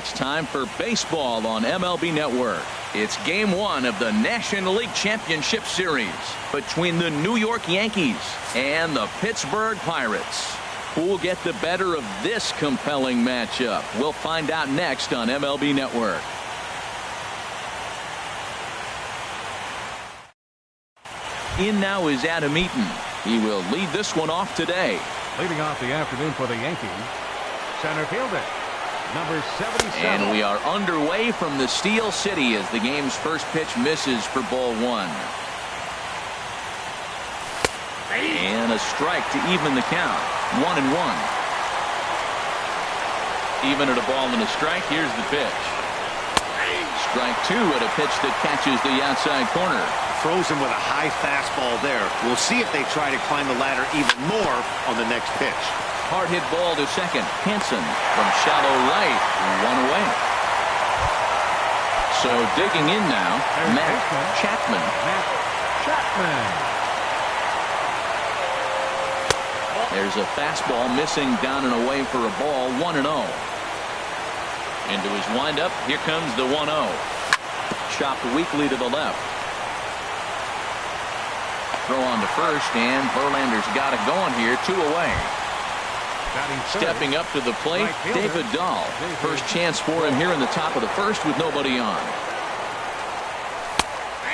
It's time for baseball on MLB Network. It's game one of the National League Championship Series between the New York Yankees and the Pittsburgh Pirates. Who will get the better of this compelling matchup? We'll find out next on MLB Network. In now is Adam Eaton. He will lead this one off today. Leading off the afternoon for the Yankees, center fielder, number 77. And we are underway from the Steel City as the game's first pitch misses for ball one. And a strike to even the count. 1-1. Even at a ball and a strike. Here's the pitch. Strike two at a pitch that catches the outside corner. Throws him with a high fastball there. We'll see if they try to climb the ladder even more on the next pitch. Hard hit ball to second. Hanson from shallow right. One away. So digging in now, Matt Chapman. There's a fastball missing down and away for a ball. 1-0. Into his windup. Here comes the 1-0. Chopped weakly to the left. Throw on to first, and Verlander's got it going here. 2 away. Stepping up to the plate, David Dahl. First chance for him here in the top of the first with nobody on.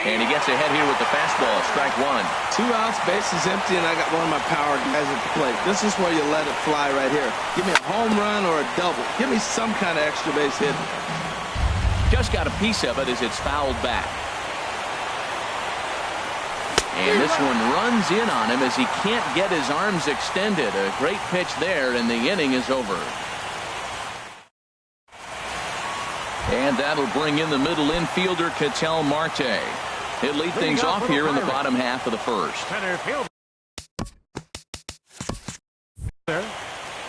And he gets ahead here with the fastball. Strike one. 2 outs, bases empty, and I got one of my power guys at the plate. This is where you let it fly right here. Give me a home run or a double. Give me some kind of extra base hit. Just got a piece of it as it's fouled back. And this one runs in on him as he can't get his arms extended. A great pitch there, and the inning is over. And that'll bring in the middle infielder, Ketel Marte. He'll lead things off here in the bottom half of the first. Center fielder,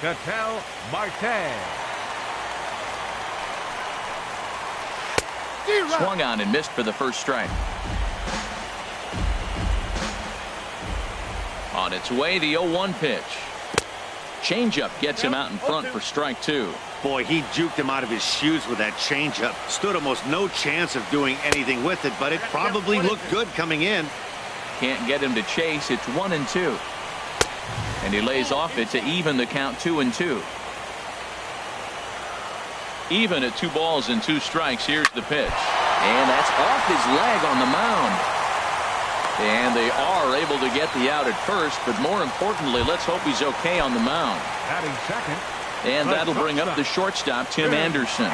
Ketel Marte. Swung on and missed for the first strike. On its way, the 0-1 pitch. Changeup gets him out in front for strike two. Boy, he juked him out of his shoes with that changeup. Stood almost no chance of doing anything with it, but it probably looked good coming in. Can't get him to chase. It's 1-2. And he lays off it to even the count. 2-2. Even at 2 balls and 2 strikes. Here's the pitch. And that's off his leg on the mound. And they are able to get the out at first, but more importantly, let's hope he's okay on the mound. Batting second. And that'll bring up the shortstop, Tim Anderson.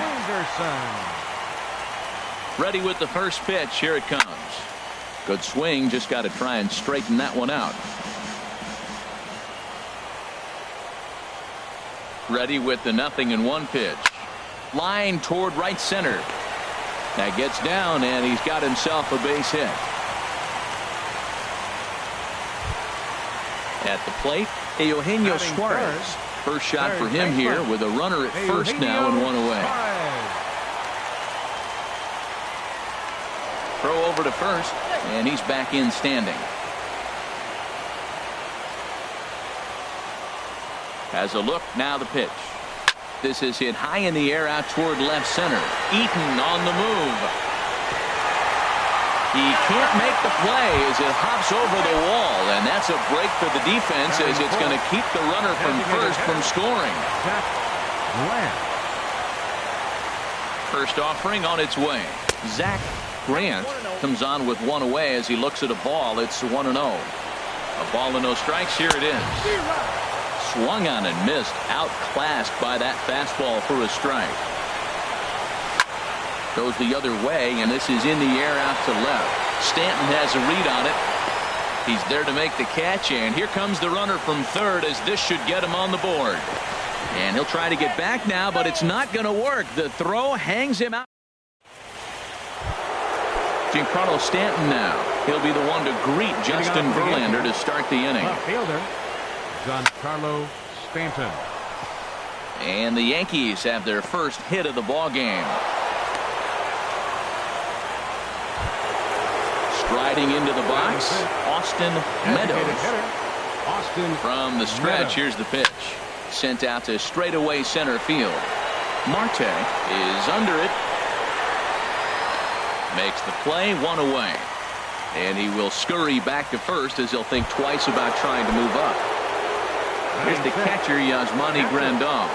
Ready with the first pitch. Here it comes. Good swing. Just got to try and straighten that one out. Ready with the 0-1 pitch. Line toward right center. That gets down, and he's got himself a base hit. At the plate, Eugenio Suarez. First shot for him here with a runner at first now and 1 away. Throw over to first, and he's back in standing. Has a look, now the pitch. This is hit high in the air out toward left center. Eaton on the move. He can't make the play as it hops over the wall, and that's a break for the defense as it's going to keep the runner from first from scoring. First offering on its way. Zach Grant comes on with 1 away as he looks at a ball. It's 1-0. A ball and no strikes. Here it is. Swung on and missed. Outclassed by that fastball for a strike. Goes the other way, and this is in the air out to left. Stanton has a read on it. He's there to make the catch, and here comes the runner from third as this should get him on the board. And he'll try to get back now, but it's not going to work. The throw hangs him out. Giancarlo Stanton now. He'll be the one to greet Justin Verlander to start the inning. Fielder, Giancarlo Stanton. And the Yankees have their first hit of the ball game. Striding into the box, Austin Meadows. From the stretch, here's the pitch. Sent out to straightaway center field. Marte is under it. Makes the play, 1 away. And he will scurry back to first as he'll think twice about trying to move up. Here's the catcher, Yasmani Grandal.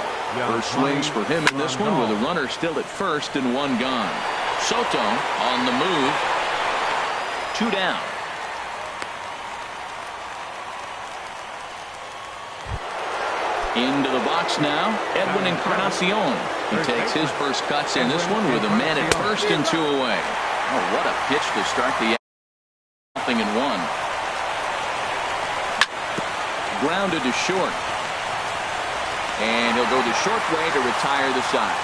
First swings for him in this one with a runner still at first and 1 gone. Soto on the move. 2 down. Into the box now, Edwin Encarnacion. He takes his first cuts in this one with a man at first and 2 away. Oh, what a pitch to start the 0-1. Grounded to short. And he'll go the short way to retire the side.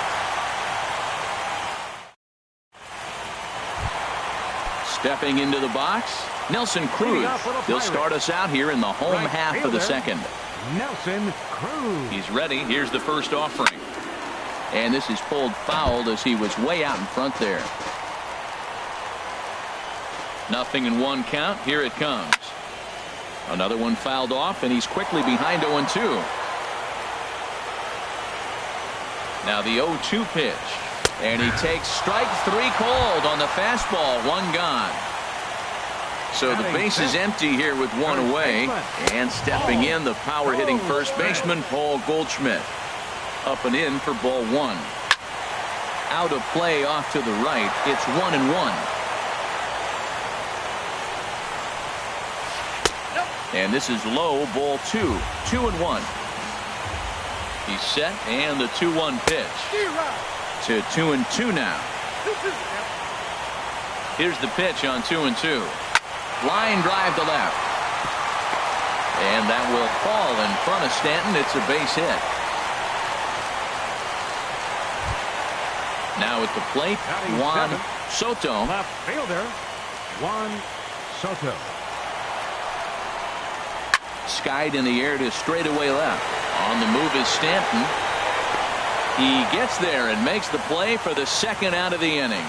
Stepping into the box, Nelson Cruz. He'll start us out here in the home half of the second. Nelson Cruz. He's ready. Here's the first offering. And this is pulled fouled as he was way out in front there. 0-1 count. Here it comes. Another one fouled off, and he's quickly behind 0-2. Now the 0-2 pitch. And he takes strike 3 called on the fastball. 1 gone. So the base is empty here with 1 away. And stepping in, the power-hitting first baseman, Paul Goldschmidt. Up and in for ball 1. Out of play off to the right. It's 1-1. And this is low, ball 2. 2-1. He's set, and the 2-1 pitch. To 2-2 now. Here's the pitch on 2-2. Line drive to left. And that will fall in front of Stanton. It's a base hit. Now at the plate, Juan Soto. Left fielder, Juan Soto. Skied in the air to straightaway left. On the move is Stanton. He gets there and makes the play for the second out of the inning.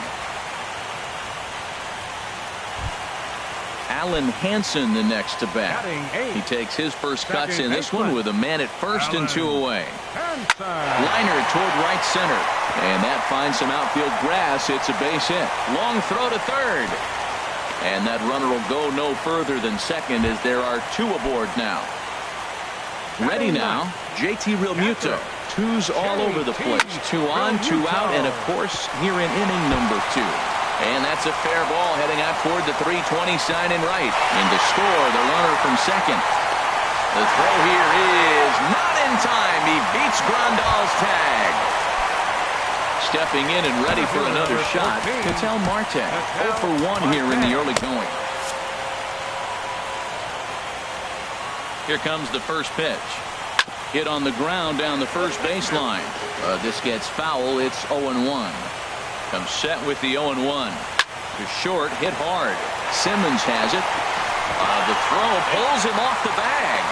Alan Hansen the next to bat. He takes his first cuts in this one with a man at first and 2 away. Liner toward right center. And that finds some outfield grass. It's a base hit. Long throw to third. And that runner will go no further than second as there are 2 aboard now. Ready now, JT Realmuto. 2s all over the place. 2 on, 2 out, and of course here in inning number 2. And that's a fair ball heading out toward the 320 sign in right. And to score, the runner from second. The throw here is not in time. He beats Grandal's tag. Stepping in and ready for another shot, Ketel Marte. 0 for 1 here in the early going. Here comes the first pitch. Hit on the ground down the first baseline. This gets foul. It's 0-1. Comes set with the 0-1. To short, hit hard. Simmons has it. The throw pulls him off the bag.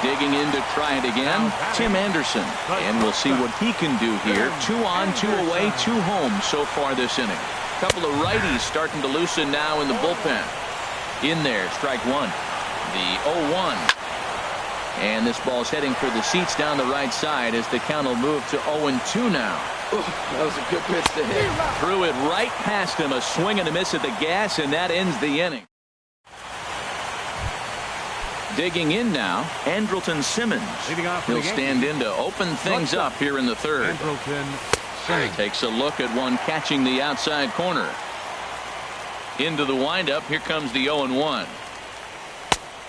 Digging in to try it again, Tim Anderson. And we'll see what he can do here. 2 on, 2 away, 2 home so far this inning. Couple of righties starting to loosen now in the bullpen. In there, strike 1. The 0-1. And this ball's heading for the seats down the right side as the count will move to 0-2 now. Ooh, that was a good pitch to hit. Threw it right past him. A swing and a miss at the gas, and that ends the inning. Digging in now, Andrelton Simmons. He'll stand in to open things up here in the third. Takes a look at one catching the outside corner. Into the windup. Here comes the 0-1.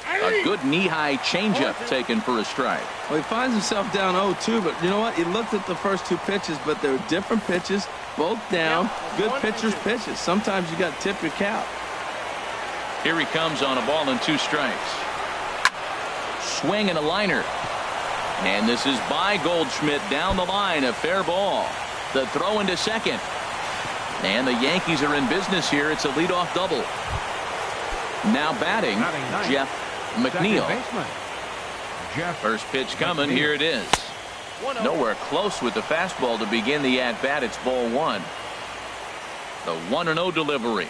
A good knee-high changeup taken for a strike. Well, he finds himself down 0-2, but you know what? He looked at the first 2 pitches, but they were different pitches, both down. Good pitcher's pitches. Sometimes you got to tip your cap. Here he comes on a ball and 2 strikes. Swing and a liner. And this is by Goldschmidt down the line. A fair ball. The throw into second. And the Yankees are in business here. It's a leadoff double. Now batting, Jeff McNeil. First pitch coming. Here it is. Nowhere close with the fastball to begin the at-bat. It's ball 1. The 1-0 delivery.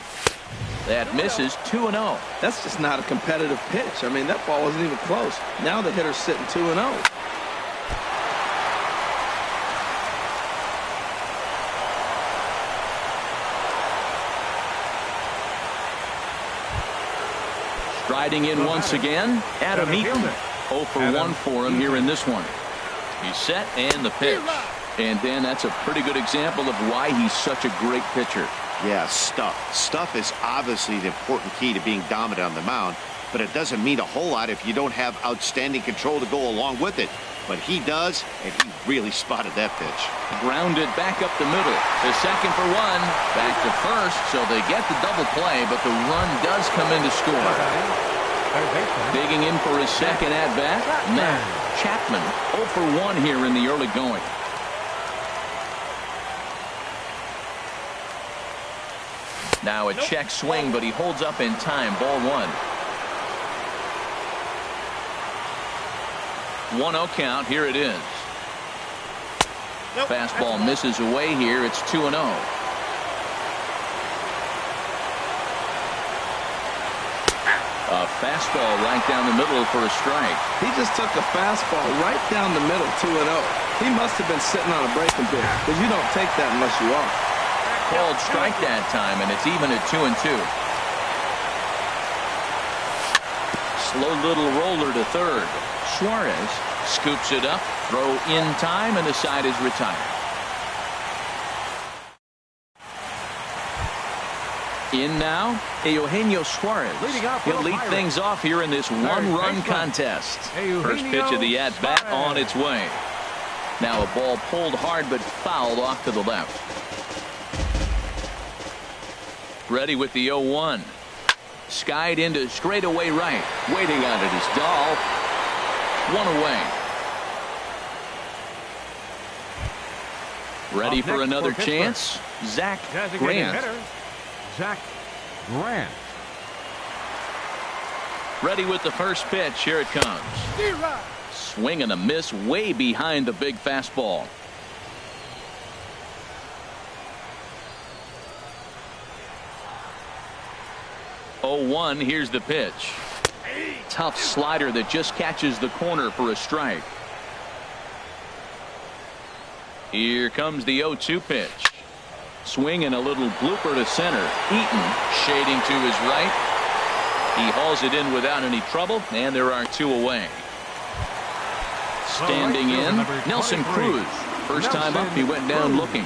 That misses. 2-0. That's just not a competitive pitch. I mean, that ball wasn't even close. Now the hitter's sitting 2-0. Riding in once again, Adam Eaton. 0 for 1 for him here in this one. He's set and the pitch. And Dan, that's a pretty good example of why he's such a great pitcher. Yeah, stuff. Stuff is obviously the important key to being dominant on the mound, but it doesn't mean a whole lot if you don't have outstanding control to go along with it. But he does, and he really spotted that pitch. Grounded back up the middle. To second for 1. Back to first, so they get the double play, but the run does come in to score. Digging in for his second at-bat, Matt Chapman. 0 for 1 here in the early going. Now a check swing, but he holds up in time. Ball 1. 1-0 count. Here it is. Fastball misses away here. It's 2-0. A fastball right down the middle for a strike. He just took a fastball right down the middle, 2-0. He must have been sitting on a breaking pitch, because you don't take that unless you are. Called strike that time, and it's even at 2-2. Slow little roller to third. Suarez scoops it up, throw in time, and the side is retired. In now, Eugenio Suarez. He'll lead things off here in this one-run contest. First pitch of the at-bat on its way. Now a ball pulled hard but fouled off to the left. Ready with the 0-1. Skied into straightaway right. Waiting on it is Dahl. 1 away. Ready for another chance. Zach Grant. Zach Grant. Ready with the first pitch. Here it comes. Swing and a miss way behind the big fastball. Oh-1. Here's the pitch. Tough slider that just catches the corner for a strike. Here comes the 0-2 pitch. Swing and a little blooper to center. Eaton shading to his right. He hauls it in without any trouble, and there are 2 away. Standing in, Nelson Cruz. First time up, he went down looking.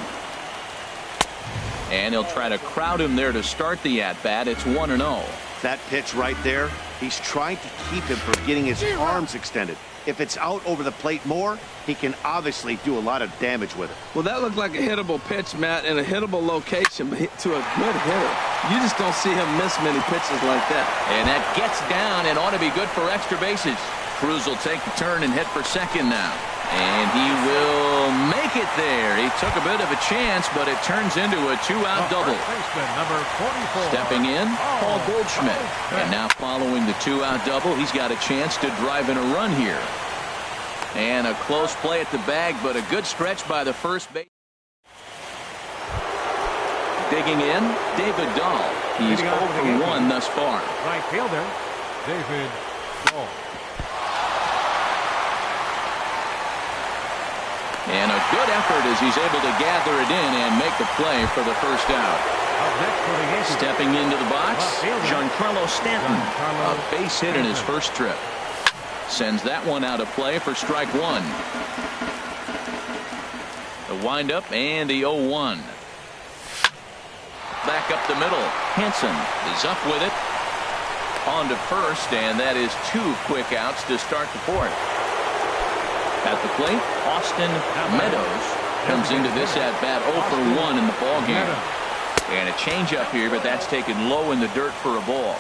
And he'll try to crowd him there to start the at-bat. It's 1-0. That pitch right there, he's trying to keep him from getting his arms extended. If it's out over the plate more, he can obviously do a lot of damage with it. Well, that looked like a hittable pitch, Matt, in a hittable location to a good hitter. You just don't see him miss many pitches like that. And that gets down and ought to be good for extra bases. Cruz will take the turn and hit for second now. And he will make it there. He took a bit of a chance, but it turns into a 2-out double. Number 44. Stepping in, Paul Goldschmidt. And now following the 2-out double, he's got a chance to drive in a run here. And a close play at the bag, but a good stretch by the first base. Digging in, David Dahl. He's 0 for 1 thus far. Right fielder, David Dahl. And a good effort as he's able to gather it in and make the play for the first out. Stepping into the box, Giancarlo Stanton. A base hit in his first trip. Sends that one out of play for strike 1. The windup and the 0-1. Back up the middle. Hanson is up with it. On to first, and that is 2 quick outs to start the fourth. At the plate, Austin Meadows comes into this at-bat 0 for 1 in the ballgame. And a changeup here, but that's taken low in the dirt for a ball.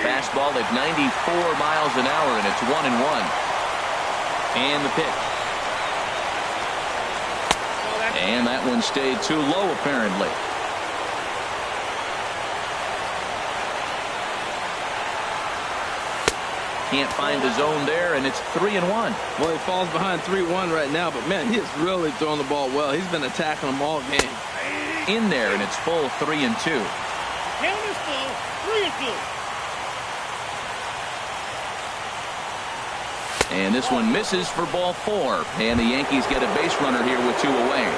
Fastball at 94 miles an hour, and it's 1-1. And the pitch. And that one stayed too low, apparently. Can't find the zone there, and it's 3-1. Well, he falls behind 3-1 right now, but man, he is really throwing the ball well. He's been attacking them all game. In there, and it's full 3-2. Count is full, 3-2. And this one misses for ball 4, and the Yankees get a base runner here with 2 away.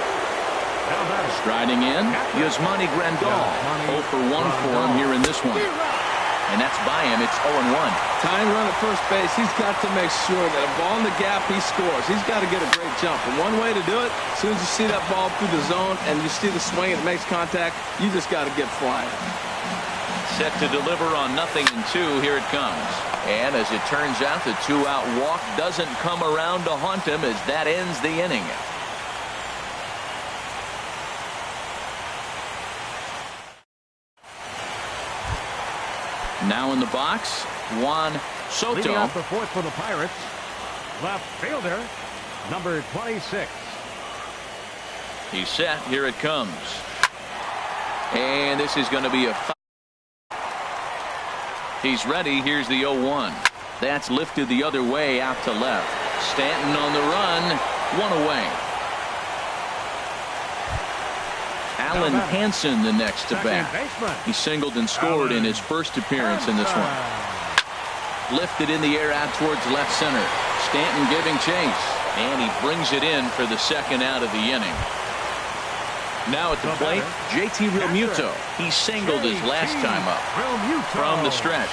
Striding in, Yasmani Grandal. 0 for 1 for him here in this one. And that's by him. It's 0-1. Tying run at first base, he's got to make sure that a ball in the gap, he scores. He's got to get a great jump. And one way to do it, as soon as you see that ball through the zone and you see the swing and it makes contact, you just got to get flying. Set to deliver on 0-2. Here it comes. And as it turns out, the 2-out walk doesn't come around to haunt him as that ends the inning. Now in the box, Juan Soto. Leading off the fourth for the Pirates, left fielder, number 26. He's set. Here it comes. And this is going to be a foul. He's ready. Here's the 0-1. That's lifted the other way out to left. Stanton on the run. One away. Alan Hansen the next to bat. He singled and scored in his first appearance in this one. Lifted in the air out towards left center. Stanton giving chase. And he brings it in for the second out of the inning. Now at the plate, JT Realmuto. He singled his last time up from the stretch.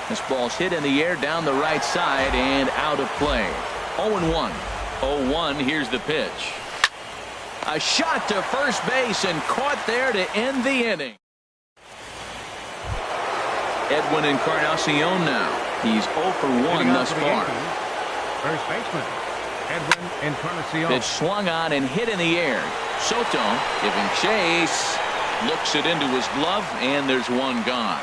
This ball's hit in the air down the right side and out of play. 0-1. 0-1. Here's the pitch. A shot to first base and caught there to end the inning. Edwin Encarnacion now. He's 0 for 1 thus far. First baseman, Edwin Encarnacion. Pitch swung on and hit in the air. Soto giving chase. Looks it into his glove, and there's one gone.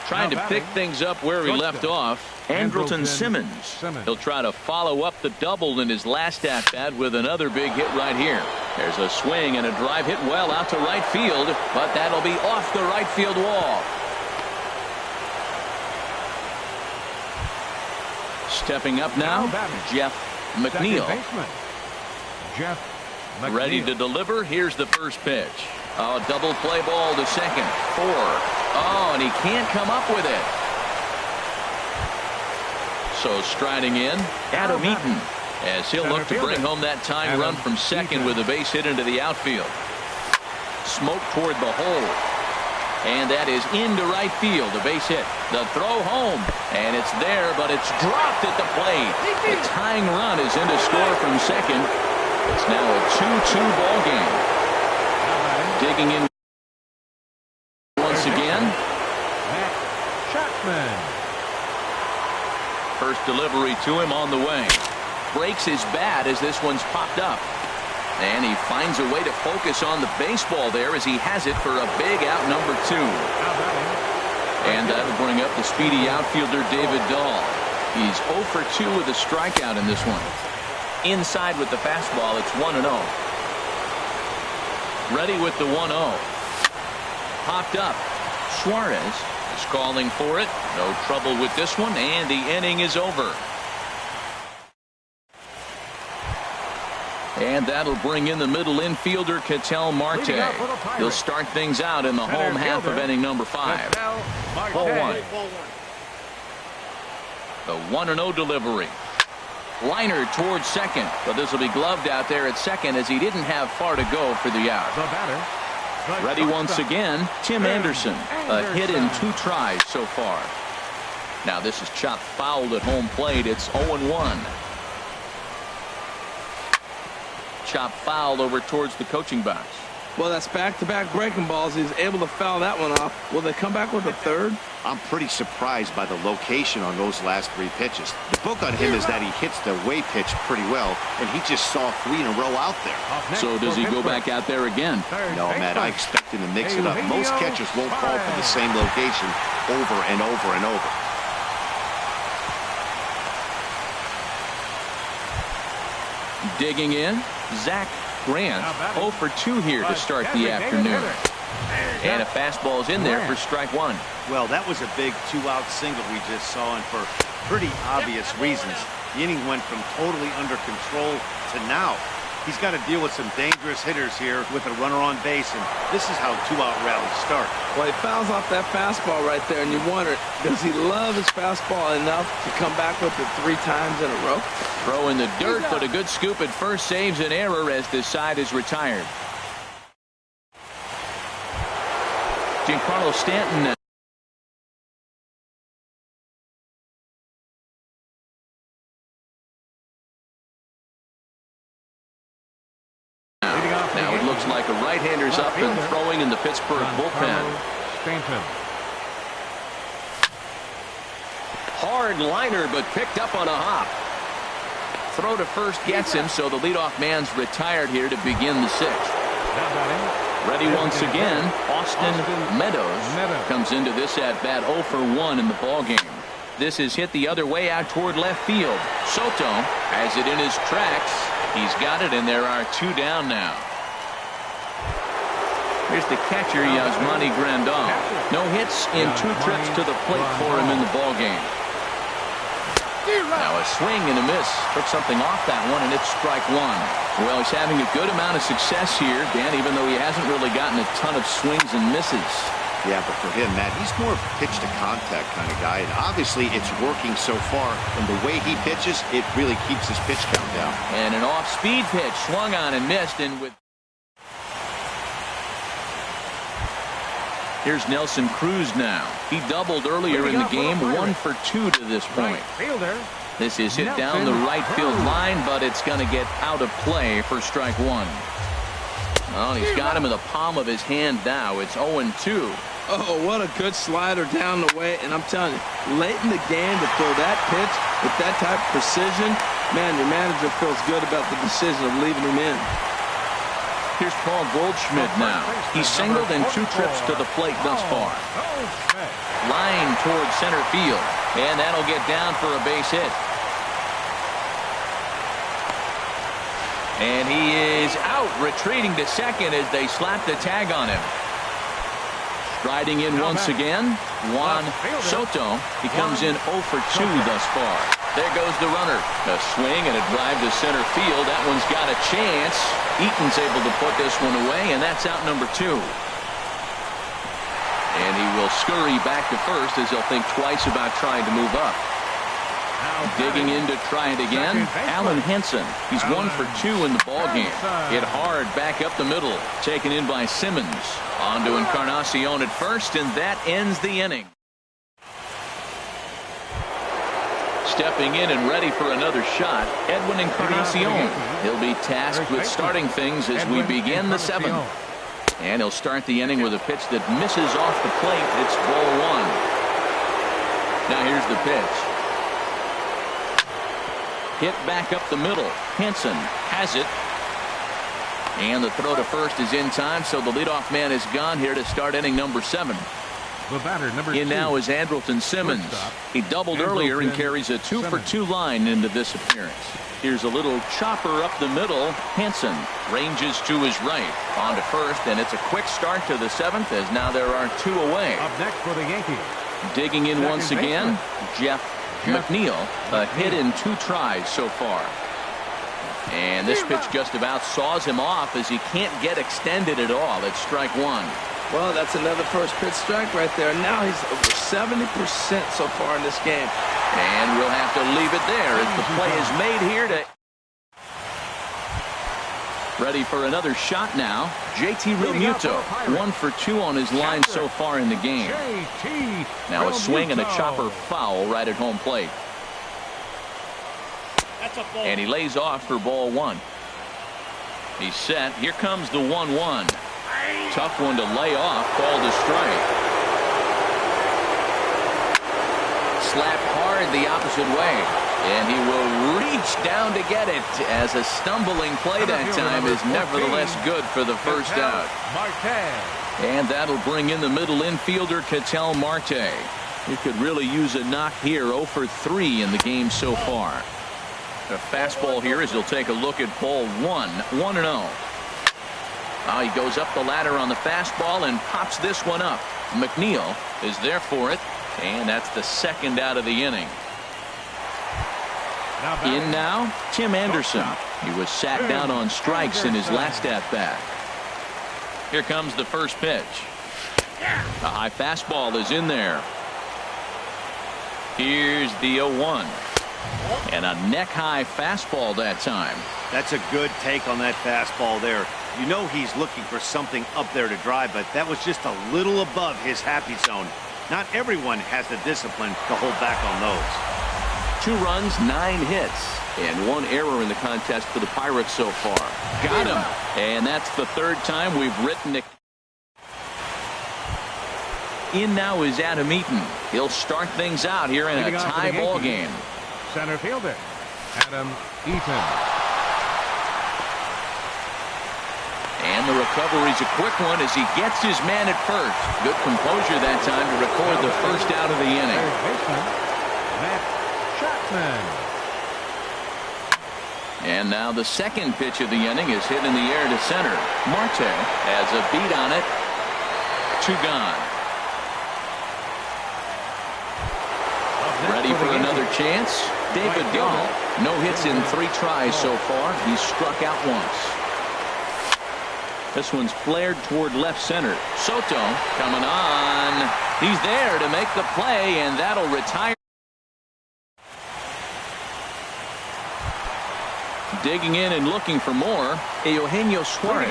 Trying to pick things up where he left off. Andrelton Simmons. He'll try to follow up the double in his last at-bat with another big hit right here. There's a swing and a drive hit well out to right field, but that'll be off the right field wall. Stepping up now, Jeff McNeil. Ready to deliver. Here's the first pitch. Oh, double play ball to second. 4. Oh, and he can't come up with it. So striding in, Adam Eaton, as he'll look to bring home that tying run from second with a base hit into the outfield. Smoke toward the hole. And that is into right field. A base hit. The throw home. And it's there, but it's dropped at the plate. The tying run is in to score from second. It's now a 2-2 ball game. Digging in once again. Matt Chapman. First delivery to him on the way. Breaks his bat as this one's popped up. And he finds a way to focus on the baseball there as he has it for a big out number 2. And that'll bring up the speedy outfielder David Dahl. He's 0 for 2 with a strikeout in this one. Inside with the fastball, it's 1-0. Ready with the 1-0. Popped up. Suarez is calling for it. No trouble with this one, and the inning is over. And that'll bring in the middle infielder, Ketel Marte. He'll start things out in the home half of inning number 5. Ball 1. The 1-0 delivery. Liner towards second, but this will be gloved out there at second as he didn't have far to go for the out. Ready once again, Tim Anderson. A hit in 2 tries so far. Now this is chopped foul at home plate. It's 0-1. Chop foul over towards the coaching box. Well, that's back-to-back breaking balls. He's able to foul that one off. Will they come back with a third? I'm pretty surprised by the location on those last 3 pitches. The book on him is that he hits the way pitch pretty well, and he just saw 3 in a row out there. So does he go back out there again? No, Matt, I expect him to mix it up. Most catchers won't fall from the same location over and over and over. Digging in, Zach Grant. 0 for 2 here to start the afternoon. And a fastball's in there for strike 1. Well, that was a big 2-out single we just saw, and for pretty obvious reasons. The inning went from totally under control to now He's got to deal with some dangerous hitters here with a runner on base, and this is how two-out rallies start. Well, he fouls off that fastball right there, and you wonder, does he love his fastball enough to come back with it 3 times in a row? Throw in the dirt, but a good scoop at first saves an error as this side is retired. Giancarlo Stanton. Now it looks like a right-hander's up and throwing in the Pittsburgh bullpen. Hard liner, but picked up on a hop. Throw to first gets him, so the leadoff man's retired here to begin the 6th. Ready once again, Austin Meadows comes into this at-bat 0 for 1 in the ballgame. This is hit the other way out toward left field. Soto has it in his tracks. He's got it, and there are 2 down now. Here's the catcher, Yasmani Grandal. No hits in 2 trips to the plate for him in the ballgame. Now a swing and a miss. Took something off that one, and it's strike 1. Well, he's having a good amount of success here, Dan, even though he hasn't really gotten a ton of swings and misses. Yeah, but for him, Matt, he's more of a pitch-to-contact kind of guy, and obviously it's working so far, and the way he pitches, it really keeps his pitch count down. And an off-speed pitch swung on and missed, and with... Here's Nelson Cruz now. He doubled earlier in the game, 1 for 2 to this point. This is hit down the right field line, but it's going to get out of play for strike 1. Well, he's got him in the palm of his hand now. It's 0-2. Oh, what a good slider down the way. And I'm telling you, late in the game to throw that pitch with that type of precision, man, your manager feels good about the decision of leaving him in. Here's Paul Goldschmidt now. He's singled in 2 trips to the plate thus far. Line towards center field, and that'll get down for a base hit. And he is out, retreating to second as they slap the tag on him. Striding in once again, Juan Soto. He comes in 0 for 2 thus far. There goes the runner. A swing and a drive to center field. That one's got a chance. Eaton's able to put this one away, and that's out number 2. And he will scurry back to first as he'll think twice about trying to move up. Digging in to try it again, Alan Henson. He's 1 for 2 in the ballgame. Hit hard back up the middle. Taken in by Simmons. On to Encarnacion at first, and that ends the inning. Stepping in and ready for another shot, Edwin Encarnacion. He'll be tasked with starting things as we begin the 7th. And he'll start the inning with a pitch that misses off the plate. It's ball 1. Now here's the pitch. Hit back up the middle. Henson has it. And the throw to first is in time, so the leadoff man is gone here to start inning number 7. The batter, number 2. In now is Andrelton Simmons. He doubled earlier and carries a 2 for 2 line into this appearance. Here's a little chopper up the middle. Henson ranges to his right. On to first, and it's a quick start to the 7th as now there are 2 away. Up next for the Yankees. Digging in once again, Jeff McNeil. A hit in 2 tries so far. And this pitch just about saws him off as he can't get extended at all. It's strike 1. Well, that's another first pitch strike right there. Now he's over 70% so far in this game. And we'll have to leave it there as the play is made here to... Ready for another shot now. JT Realmuto, 1 for 2 on his line so far in the game. Now a swing and a chopper foul right at home plate. And he lays off for ball 1. He's set. Here comes the 1-1. Tough one to lay off. Called a strike. Slapped hard the opposite way. And he will reach down to get it as a stumbling play that time is nevertheless good for the first out. And that'll bring in the middle infielder, Ketel Marte. He could really use a knock here. 0 for 3 in the game so far. A fastball here as he'll take a look at ball 1. 1-0. He goes up the ladder on the fastball and pops this one up. McNeil is there for it, and that's the 2nd out of the inning. In now, Tim Anderson. He was sat down on strikes in his last at-bat. Here comes the first pitch. A high fastball is in there. Here's the 0-1. And a neck-high fastball that time. That's a good take on that fastball there. You know he's looking for something up there to drive, but that was just a little above his happy zone. Not everyone has the discipline to hold back on those. 2 runs, 9 hits, and 1 error in the contest for the Pirates so far. Got him. And that's the 3rd time we've written it. In now is Adam Eaton. He'll start things out here in a tie ball game. Center fielder, Adam Eaton. And the recovery's a quick one as he gets his man at first. Good composure that time to record the first out of the inning. Matt Chapman. And now the second pitch of the inning is hit in the air to center. Marte has a beat on it. 2 gone. Ready for another chance. David Dahl. No hits in 3 tries so far. He's struck out once. This one's flared toward left center. Soto coming on. He's there to make the play, and that'll retire. Digging in and looking for more, Eugenio Suarez.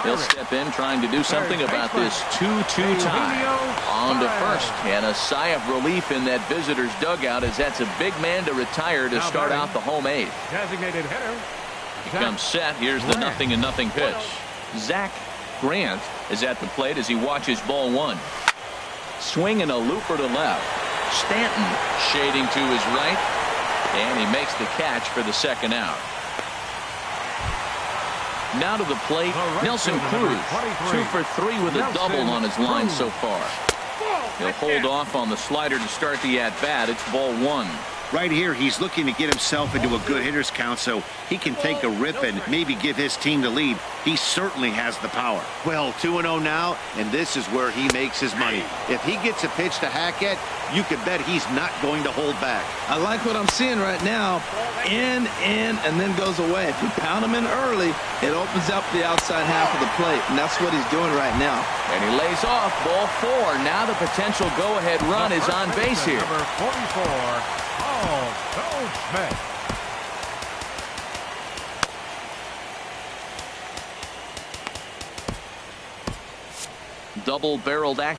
He'll step in trying to do something about this 2-2 tie. On to first, and a sigh of relief in that visitor's dugout as that's a big man to retire to start out the home 8th. Designated hitter. He comes set. Here's the 0-0 pitch. Zach Grant is at the plate as he watches ball 1. Swinging a looper to left. Stanton shading to his right, and he makes the catch for the 2nd out. Now to the plate, Nelson Cruz, 2 for 3 with a double on his line so far. He'll hold off on the slider to start the at-bat. It's ball 1. Right here, he's looking to get himself into a good hitter's count so he can take a rip and maybe give his team the lead. He certainly has the power. Well, 2-0 now, and this is where he makes his money. If he gets a pitch to hack at, you could bet he's not going to hold back. I like what I'm seeing right now. In, and then goes away. If you pound him in early, it opens up the outside half of the plate, and that's what he's doing right now. And he lays off ball 4. Now the potential go-ahead run is on base here. Number 44, Paul Goldschmidt. Double-barreled action.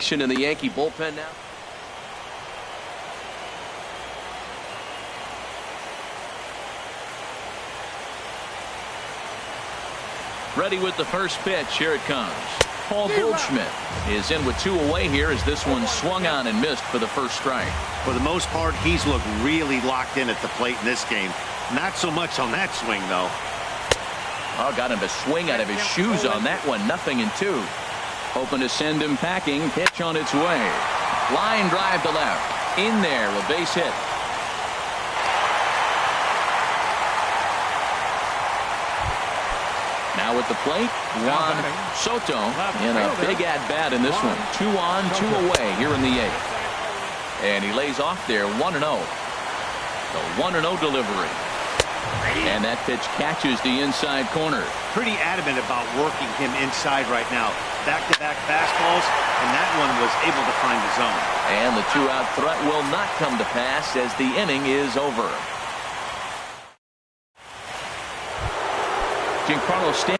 In the Yankee bullpen now. Ready with the first pitch. Here it comes. Paul Goldschmidt is in with 2 away here as this one swung on and missed for the first strike. For the most part, he's looked really locked in at the plate in this game. Not so much on that swing, though. Oh, got him to swing out of his shoes on that one. 0-2. Hoping to send him packing. Pitch on its way. Line drive to left. In there, a base hit. Now at the plate, Juan Soto in a big at-bat in this one. 2 on, 2 away here in the 8th. And he lays off there 1-0. The 1-0 delivery. And that pitch catches the inside corner. Pretty adamant about working him inside right now. Back-to-back fastballs, and that one was able to find the zone. And the 2-out threat will not come to pass as the inning is over. Giancarlo Stanton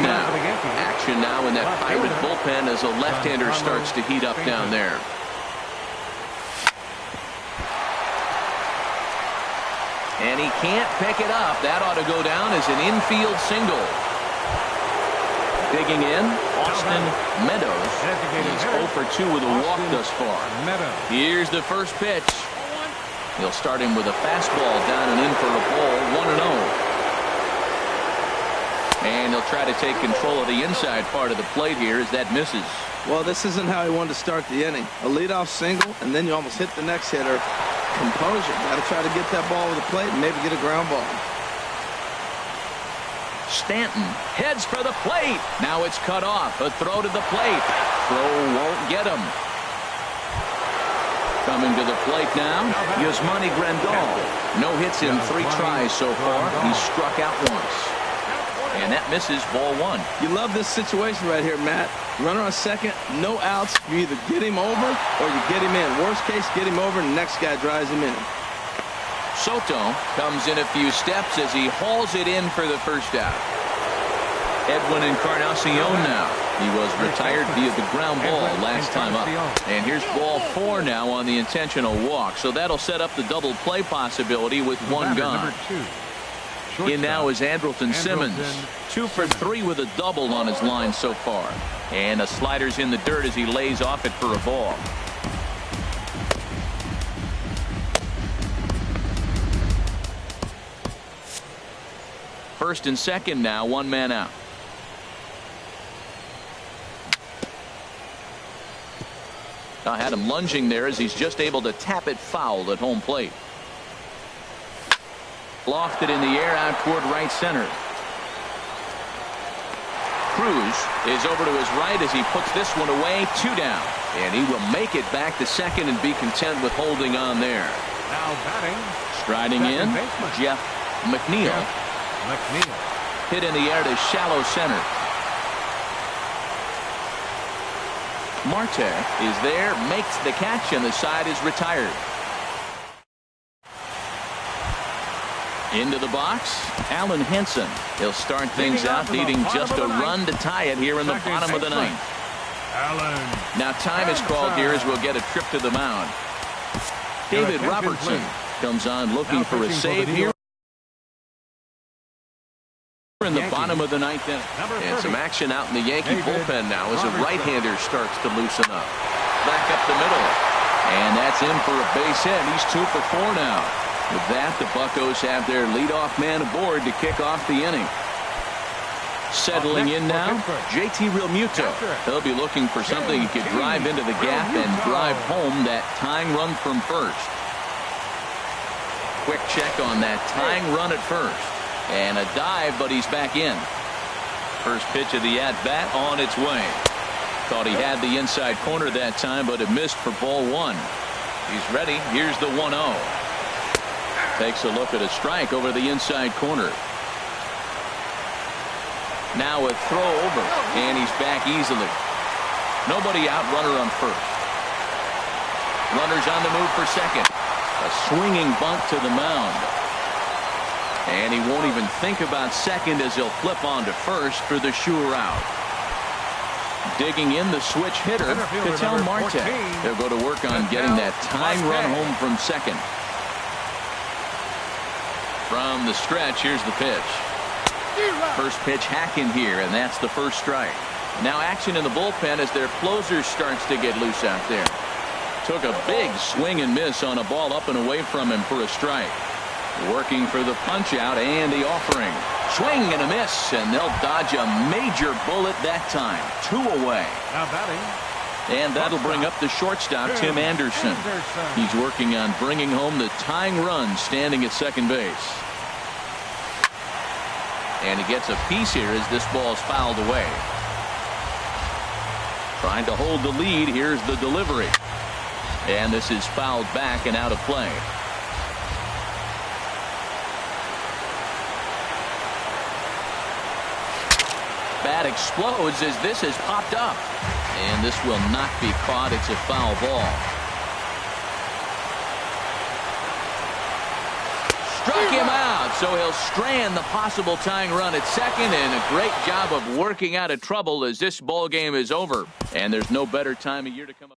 now. Action now in that Pirate bullpen as a left-hander starts to heat up down there. And he can't pick it up. That ought to go down as an infield single. Digging in, Austin Meadows. He's 0 for 2 with a walk thus far. Here's the first pitch. He'll start him with a fastball down and in for a ball. 1-0. And he'll try to take control of the inside part of the plate here as that misses. Well, this isn't how he wanted to start the inning. A leadoff single, and then you almost hit the next hitter. Composure. Got to try to get that ball over the plate and maybe get a ground ball. Stanton heads for the plate. Now it's cut off. A throw to the plate. Throw won't get him. Coming to the plate now, Yasmani Grandal. No hits in 3 tries so far. He's struck out once. And that misses ball 1. You love this situation right here, Matt. Runner on second, no outs. You either get him over or you get him in. Worst case, get him over and the next guy drives him in. Soto comes in a few steps as he hauls it in for the first out. Edwin Encarnacion now. He was retired via the ground ball last time up. And here's ball 4 now on the intentional walk. So that'll set up the double play possibility with 1 gone. In now is Andrelton Simmons. 2 for 3 with a double on his line so far. And the slider's in the dirt as he lays off it for a ball. First and second now, 1 man out. I had him lunging there as he's just able to tap it foul at home plate. Lofted in the air out toward right center. Cruz is over to his right as he puts this one away. 2 down. And he will make it back to second and be content with holding on there. Now batting. Striding in, Jeff McNeil. Hit in the air to shallow center. Marte is there, makes the catch, and the side is retired. Into the box, Alan Henson. He'll start things out, needing just a run to tie it here in the bottom of the 9th. Now time is called here as we'll get a trip to the mound. David Robertson comes on looking for a save here in the bottom of the 9th inning. And some action out in the Yankee bullpen now as a right-hander starts to loosen up. Back up the middle. And that's in for a base hit. He's 2 for 4 now. With that, the Buccos have their leadoff man aboard to kick off the inning. Settling in now, JT Realmuto. He'll be looking for something he could drive into the gap and drive home that tying run from first. Quick check on that tying run at first. And a dive, but he's back in. First pitch of the at-bat on its way. Thought he had the inside corner that time, but it missed for ball 1. He's ready. Here's the 1-0. Takes a look at a strike over the inside corner. Now a throw over, and he's back easily. Nobody out, runner on first. Runners on the move for second. A swinging bunt to the mound. And he won't even think about second as he'll flip on to first for the sure out. Digging in the switch hitter, Ketel Marte. He'll go to work on getting that tying run home from second. From the stretch, here's the pitch. First pitch hacking here, and that's the first strike. Now action in the bullpen as their closer starts to get loose out there. Took a big swing and miss on a ball up and away from him for a strike. Working for the punch out and the offering. Swing and a miss, and they'll dodge a major bullet that time. 2 away. Now batting. And that'll bring up the shortstop, Tim Anderson. He's working on bringing home the tying run standing at second base. And he gets a piece here as this ball is fouled away. Trying to hold the lead. Here's the delivery. And this is fouled back and out of play. Bat explodes as this has popped up. And this will not be caught. It's a foul ball. Struck him out, so he'll strand the possible tying run at second, and a great job of working out of trouble as this ball game is over. And there's no better time of year to come up.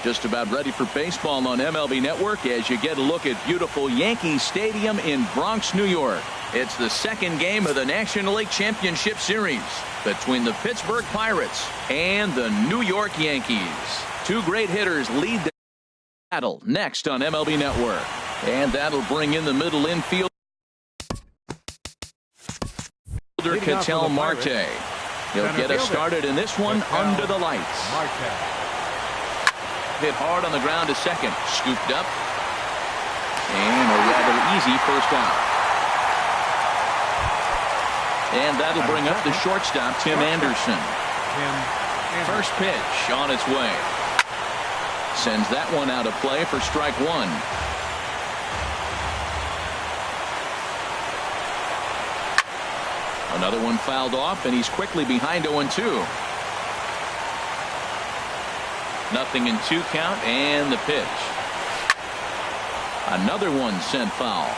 Just about ready for baseball on MLB Network as you get a look at beautiful Yankee Stadium in Bronx, New York. It's the second game of the National League Championship Series between the Pittsburgh Pirates and the New York Yankees. Two great hitters lead the battle next on MLB Network. And that'll bring in the middle infield. Ketel Marte. He'll get us started in this one under the lights. Hit hard on the ground to second. Scooped up. And a rather easy first out. And that'll bring up the shortstop, Tim Anderson. First pitch on its way. Sends that one out of play for strike one. Another one fouled off, and he's quickly behind 0-2. Nothing in 2 count, and the pitch. Another one sent foul.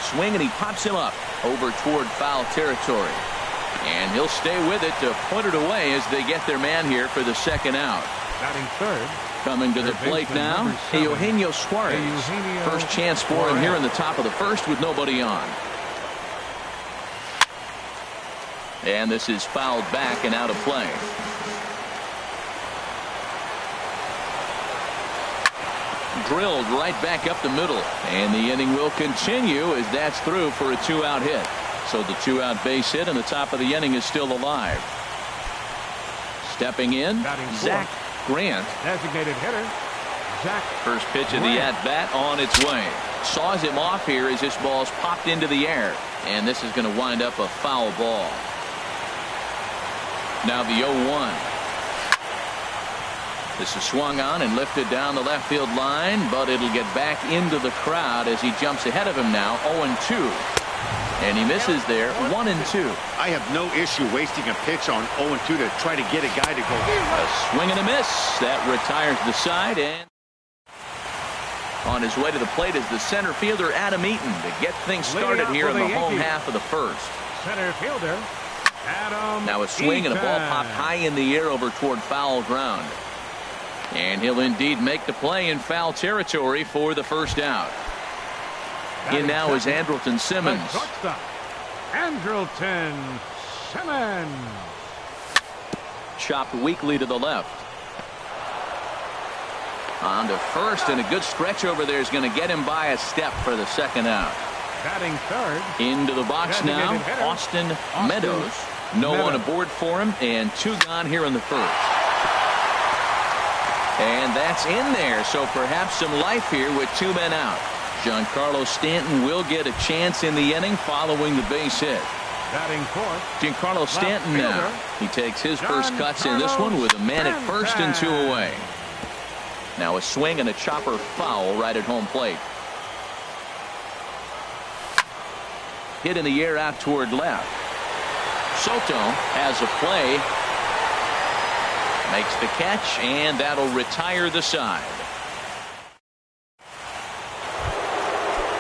Swing, and he pops him up over toward foul territory. And he'll stay with it to put it away as they get their man here for the second out. Batting third. Coming to the plate now, Eugenio Suarez. First chance for him here in the top of the first with nobody on. And this is fouled back and out of play. Drilled right back up the middle. And the inning will continue as that's through for a 2-out hit. So the 2-out base hit and the top of the inning is still alive. Stepping in, Zach Grant. Designated hitter, Zach. First pitch of the at-bat on its way. Saws him off here as this ball's popped into the air. And this is going to wind up a foul ball. Now the 0-1. This is swung on and lifted down the left field line, but it'll get back into the crowd as he jumps ahead of him now. 0-2. And he misses there. 1-2. I have no issue wasting a pitch on 0-2 to try to get a guy to go. A swing and a miss. That retires the side, and on his way to the plate is the center fielder Adam Eaton to get things started here in the home half of the first. Center fielder Adam. Now a swing and a ball popped high in the air over toward foul ground. And he'll indeed make the play in foul territory for the first out. In now is Andrelton Simmons. Andrelton Simmons. Chopped weakly to the left. On to first, and a good stretch over there is going to get him by a step for the second out. Batting third. Into the box now, Austin Meadows. No one aboard for him, and 2 gone here in the first. And that's in there, so perhaps some life here with 2 men out. Giancarlo Stanton will get a chance in the inning following the base hit. Batting fourth. Giancarlo Stanton now. He takes his first cuts in this one with a man at first and 2 away. Now a swing and a chopper foul right at home plate. Hit in the air out toward left. Soto has a play. Makes the catch, and that'll retire the side.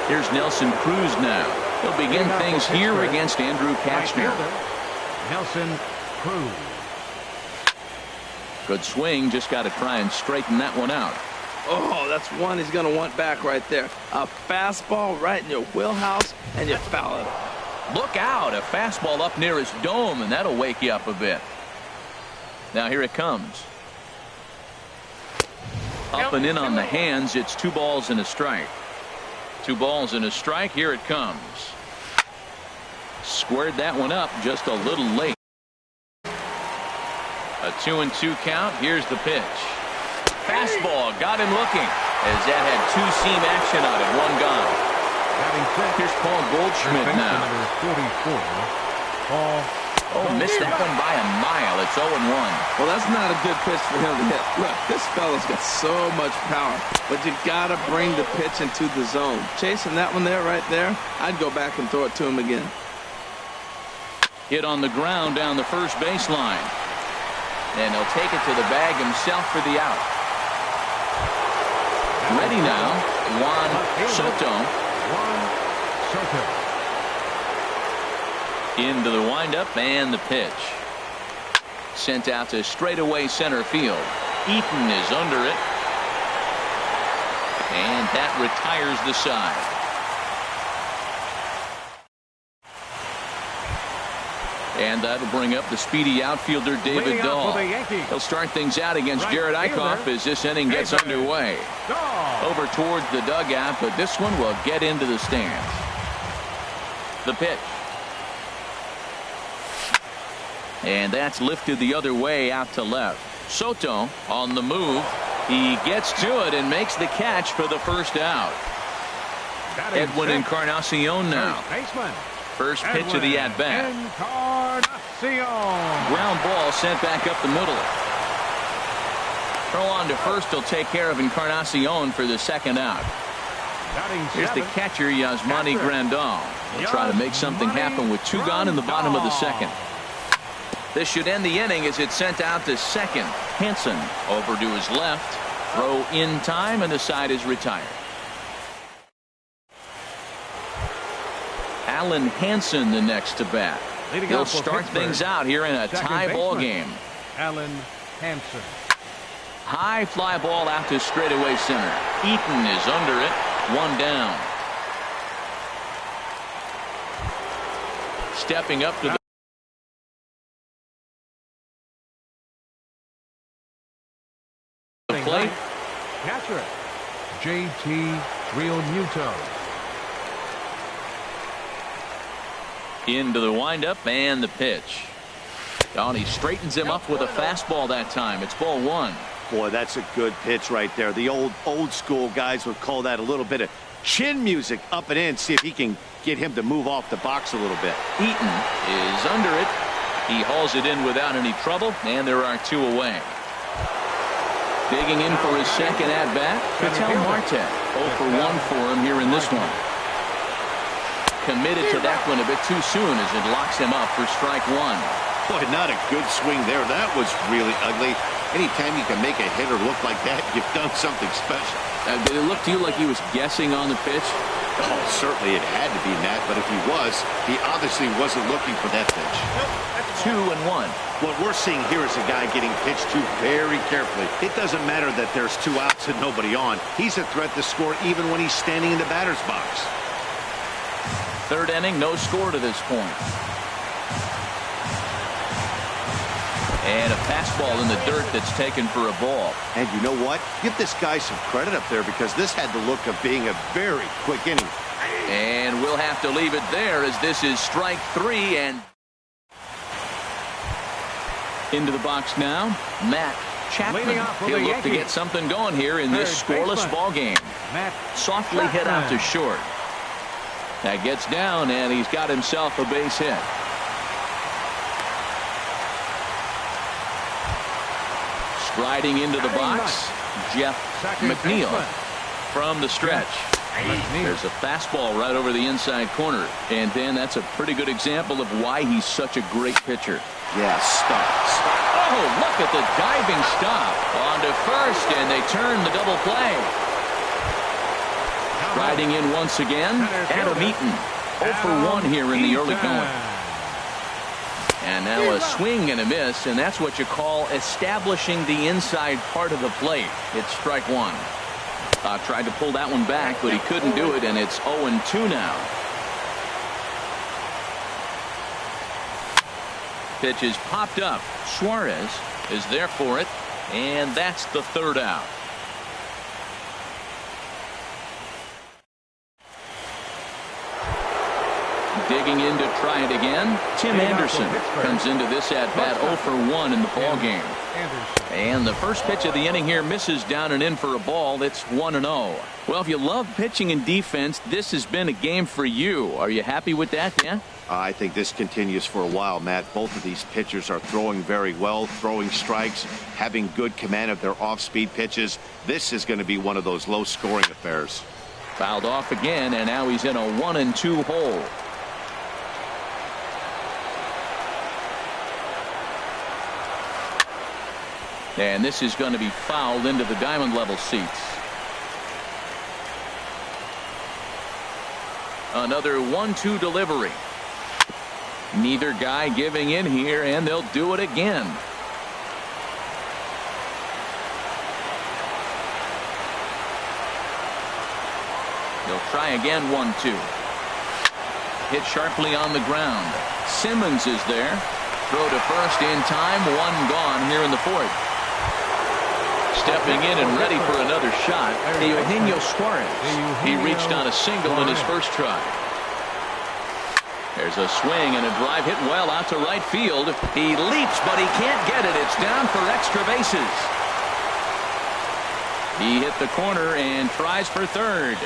Here's Nelson Cruz now. He'll begin things here against Andrew Kastner. Nelson Cruz. Good swing, just got to try and straighten that one out. Oh, that's one he's going to want back right there. A fastball right in your wheelhouse, and you foul it. Look out, a fastball up near his dome, and that'll wake you up a bit. Now here it comes. Up and in on the hands. It's 2 balls and a strike. 2 balls and a strike. Here it comes. Squared that one up just a little late. A 2-2 count. Here's the pitch. Fastball got him looking as that had 2-seam action on it. 1 gone. Here's Paul Goldschmidt now. Oh, missed that one by a mile. It's 0-1. Well, that's not a good pitch for him to hit. Look, this fella's got so much power, but you got to bring the pitch into the zone. Chasing that one there, right there, I'd go back and throw it to him again. Hit on the ground down the first baseline. And he'll take it to the bag himself for the out. Ready now, Juan Soto. Into the windup and the pitch. Sent out to straightaway center field. Eaton is under it. And that retires the side. And that'll bring up the speedy outfielder David Dahl. He'll start things out against Jared Eichhoff as this inning gets underway. Over towards the dugout, but this one will get into the stands. The pitch. And that's lifted the other way out to left. Soto on the move. He gets to it and makes the catch for the first out. Edwin Encarnacion now. First pitch of the at-bat. Ground ball sent back up the middle. Throw on to first will take care of Encarnacion for the second out. Here's the catcher, Yasmani Grandal. He'll try to make something happen with 2 gone in the bottom of the second. This should end the inning as it's sent out to second. Hansen over to his left. Throw in time, and the side is retired. Alan Hansen the next to bat. He'll start things out here in a tie ball game. Alan Hansen. High fly ball out to straightaway center. Eaton is under it. 1 down. Stepping up to the plate. Catcher, J.T. Realmuto. Into the windup and the pitch. Oh, he straightens him up with a fastball that time. It's ball 1. Boy, that's a good pitch right there. The old school guys would call that a little bit of chin music up and in. See if he can get him to move off the box a little bit. Eaton is under it. He hauls it in without any trouble, and there are 2 away. Digging in for his second at-bat, Ketel Marte. 0 for 1 for him here in this one. Committed to that one a bit too soon as it locks him up for strike 1. Boy, not a good swing there. That was really ugly. Anytime you can make a hitter look like that, you've done something special. Did it look to you like he was guessing on the pitch? Oh, certainly it had to be, Matt, but if he was, he obviously wasn't looking for that pitch. 2-1. What we're seeing here is a guy getting pitched to very carefully. It doesn't matter that there's 2 outs and nobody on. He's a threat to score even when he's standing in the batter's box. 3rd inning, no score to this point. And a fastball in the dirt that's taken for a ball. And you know what? Give this guy some credit up there because this had the look of being a very quick inning. And we'll have to leave it there as this is strike 3. And into the box now, Matt Chapman. He'll look to get something going here in this scoreless ball game. Softly hit out to short. That gets down, and he's got himself a base hit. Striding into the box, Jeff McNeil from the stretch. There's a fastball right over the inside corner. And then that's a pretty good example of why he's such a great pitcher. Yeah, stop. Oh, look at the diving stop. On to first, and they turn the double play. Riding in once again, Adam Eaton. 0 for 1 here in the early going. And now a swing and a miss, and that's what you call establishing the inside part of the plate. It's strike 1. Tried to pull that one back, but he couldn't do it, and it's 0-2 now. Pitch is popped up. Suarez is there for it, and that's the 3rd out. Digging in to try it again. Tim Anderson comes into this at-bat 0 for 1 in the ball game. And the first pitch of the inning here misses down and in for a ball. It's 1-0. Well, if you love pitching and defense, this has been a game for you. Are you happy with that, Dan? I think this continues for a while, Matt. Both of these pitchers are throwing very well, throwing strikes, having good command of their off-speed pitches. This is going to be one of those low-scoring affairs. Fouled off again, and now he's in a 1-2 hole. And this is going to be fouled into the diamond level seats. Another 1-2 delivery. Neither guy giving in here, and they'll do it again. They'll try again, 1-2. Hit sharply on the ground. Simmons is there. Throw to first in time. One gone here in the fourth. Stepping in and ready for another shot, Eugenio Suarez. He reached on a single in his first try. There's a swing and a drive hit well out to right field. He leaps, but he can't get it. It's down for extra bases. He hit the corner and tries for third.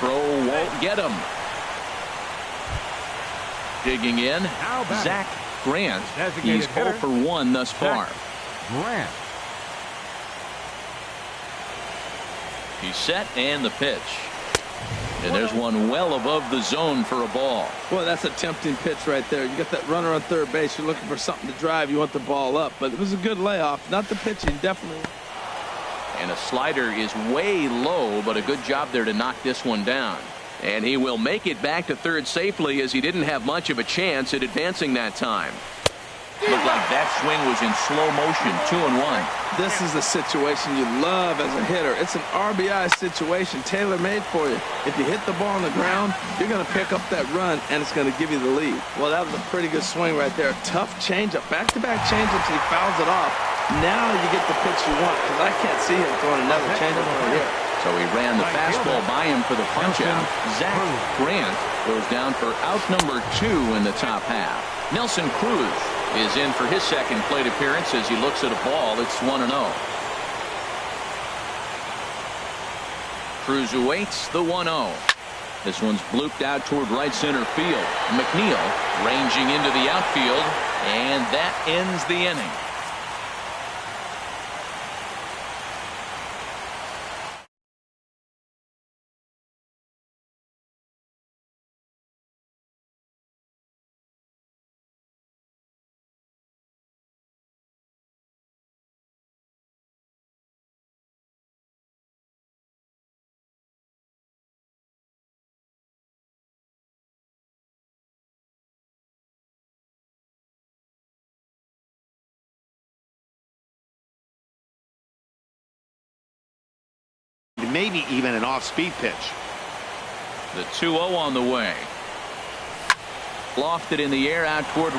Throw won't get him. Digging in, Zach Grant. He's 0 for 1 thus far. Grant. He's set and the pitch. And there's one well above the zone for a ball. Boy, that's a tempting pitch right there. You got that runner on third base. You're looking for something to drive. You want the ball up. But it was a good layoff. Not the pitching, definitely. And a slider is way low, but a good job there to knock this one down. And he will make it back to third safely, as he didn't have much of a chance at advancing that time. Looked like that swing was in slow motion. 2-1. This is the situation you love as a hitter. It's an RBI situation tailor-made for you. If you hit the ball on the ground, you're going to pick up that run, and it's going to give you the lead. Well, that was a pretty good swing right there. Tough changeup. Back-to-back changeups, he fouls it off. Now you get the pitch you want, because I can't see him throwing another changeup right here. So he ran the fastball by him for the punch-out. Zach Grant goes down for out number 2 in the top half. Nelson Cruz is in for his second plate appearance as he looks at a ball. It's 1-0. Cruz awaits the 1-0. This one's blooped out toward right center field. McNeil ranging into the outfield, and that ends the inning. Maybe even an off-speed pitch. The 2-0 on the way. Lofted in the air out toward